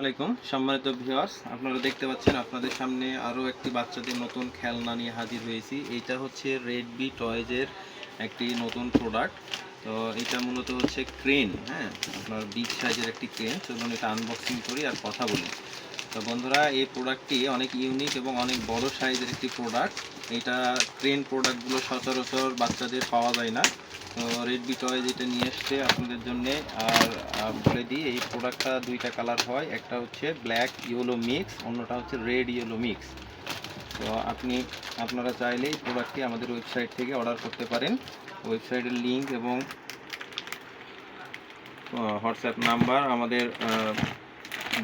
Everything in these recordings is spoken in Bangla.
আসসালামাইকুম সম্মানিত ভিউয়ার্স, আপনারা দেখতে পাচ্ছেন আপনাদের সামনে আরও একটি বাচ্চাদের নতুন খেলনা নিয়ে হাজির হয়েছি। এইটা হচ্ছে রেডবি টয়েজের একটি নতুন প্রোডাক্ট। তো এটা মূলত হচ্ছে ক্রেন, হ্যাঁ, আপনার বিগ সাইজের একটি ক্রেন। চলুন এটা আনবক্সিং করি আর কথা বলি। তো বন্ধুরা, এই প্রোডাক্টটি অনেক ইউনিক এবং অনেক বড় সাইজের একটি প্রোডাক্ট। এইটা ক্রেন প্রোডাক্টগুলো সচরাচর বাচ্চাদের পাওয়া যায় না। তো রেডবি টয়েজ এটা নিয়ে এসছে আপনাদের জন্য। আর বলে দিই, এই প্রোডাক্টটা দুইটা কালার হয়, একটা হচ্ছে ব্ল্যাক ইয়েলো মিক্স, অন্যটা হচ্ছে রেড ইয়েলো মিক্স। তো আপনারা চাইলে এই প্রোডাক্টটি আমাদের ওয়েবসাইট থেকে অর্ডার করতে পারেন। ওয়েবসাইটের লিঙ্ক এবং হোয়াটসঅ্যাপ নাম্বার আমাদের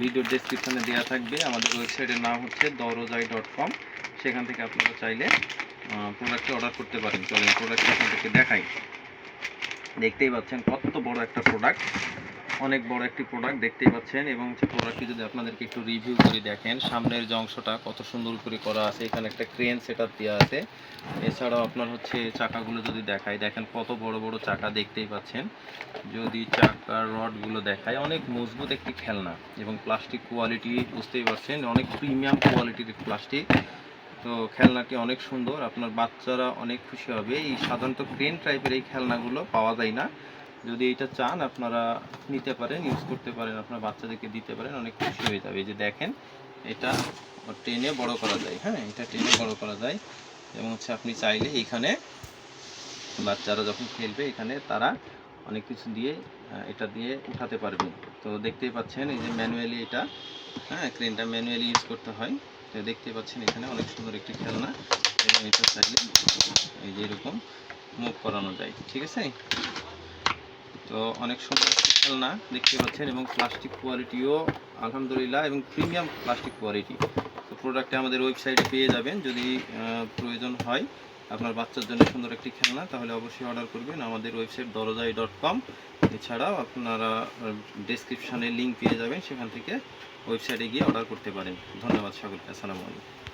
ভিডিও ডেসক্রিপশনে দেওয়া থাকবে। আমাদের ওয়েবসাইটের নাম হচ্ছে dorozai.com। সেখান থেকে আপনারা চাইলে প্রোডাক্টটি অর্ডার করতে পারেন। চলেন প্রোডাক্টটি আপনাদেরকে দেখাই। দেখতেই পাচ্ছেন কত বড় একটা প্রোডাক্ট, অনেক বড় একটি প্রোডাক্ট দেখতেই পাচ্ছেন। এবং প্রোডাক্টটি যদি আপনাদেরকে একটু রিভিউ করে দেখেন, সামনের যে অংশটা কত সুন্দর করে করা আছে, এখানে একটা ক্রেন সেটআপ দেওয়া আছে। এছাড়াও আপনার হচ্ছে চাকাগুলো যদি দেখাই, দেখেন কত বড় বড় চাকা দেখতেই পাচ্ছেন। যদি চাকার রডগুলো দেখায়, অনেক মজবুত একটি খেলনা এবং প্লাস্টিক কোয়ালিটি বুঝতেই পারছেন, অনেক প্রিমিয়াম কোয়ালিটির প্লাস্টিক। তো খেলনাটি অনেক সুন্দর, আপনার বাচ্চারা অনেক খুশি হবে। এই সাধারণত ক্রেন টাইপের এই খেলনাগুলো পাওয়া যায় না। যদি এটা চান আপনারা নিতে পারেন, ইউজ করতে পারেন, আপনার বাচ্চাদেরকে দিতে পারেন, অনেক খুশি হয়ে যাবে। এই যে দেখেন, এটা টেনে বড় করা যায়, হ্যাঁ, এটা টেনে বড় করা যায়। এবং হচ্ছে আপনি চাইলে এখানে বাচ্চারা যখন খেলবে, এখানে তারা অনেক কিছু দিয়ে এটা দিয়ে উঠাতে পারবেন। তো দেখতেই পাচ্ছেন এই যে ম্যানুয়ালি এটা, হ্যাঁ, ক্রেনটা ম্যানুয়ালি ইউজ করতে হয়। তো দেখতেই পাচ্ছেন এখানে অনেক সুন্দর একটি খেলনা, এবং এটা চাইলে এই যে এরকম মুভ করানো যায়, ঠিক আছে। তো অনেক সুন্দর একটি খেলনা দেখতে পাচ্ছেন, এবং প্লাস্টিক কোয়ালিটিও আলহামদুলিল্লাহ, এবং প্রিমিয়াম প্লাস্টিক কোয়ালিটি। তো প্রোডাক্টটা আমাদের ওয়েবসাইটে পেয়ে যাবেন। যদি প্রয়োজন হয় আপনার বাচ্চার জন্য সুন্দর একটি খেলনা, তাহলে অবশ্যই অর্ডার করবেন আমাদের ওয়েবসাইট dorozai.com। এছাড়াও আপনারা ডেসক্রিপশানে লিঙ্ক পেয়ে যাবেন, সেখান থেকে ওয়েবসাইটে গিয়ে অর্ডার করতে পারেন। ধন্যবাদ সকলকে, আসসালামু আলাইকুম।